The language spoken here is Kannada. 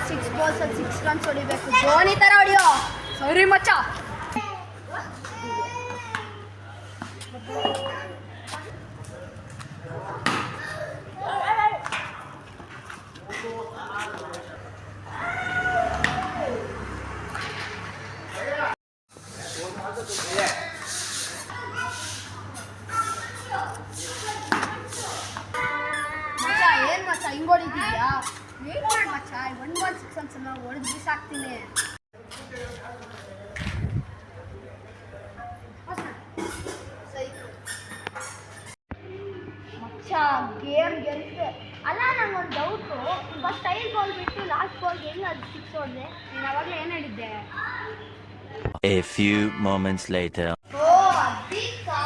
ಸಿಕ್ಸ್ ಬಾಲ್ಸ್ ಅಲ್ಲಿ 6 ರನ್ಸ್ ಹೊಡಿಬೇಕು. ಧೋನಿ ತರ ಹೊಡಿಯೋ. ಸರಿ ಮಚ್ಚ. ಏನ್ ಮಚ್ಚ ಹಿಂಗ್ ಹೊಡಿದ್ಯಾ? ವೇಟ್ ಮಾಡಿ ಮಚ್ಚ. 1 ಬಾಲ್ 6 ರನ್ಸ್ ಅನ್ನ ಹೊಡೆದು ಬಿಸಾಕ್ತೀನಿ. ಮಚ್ಚ ಗೇಮ್ ಗೆಲ್ತೆ. ಅಲ್ಲ ನಂಗೊಂದು ಡೌಟು. ಫಸ್ಟ್ 5 ಬಾಲ್ ಬಿಟ್ಟು ಲಾಸ್ಟ್ ಬಾಲ್ಗೆ ಹೆಂಗೆ ಅದು 6 ಹೊಡೆದೆ? ನೀನು ಅವಾಗಲೇ ಏನು ಹೇಳಿದ್ದೆ? A few moments later. O ಅದಿಕ್ಕಾ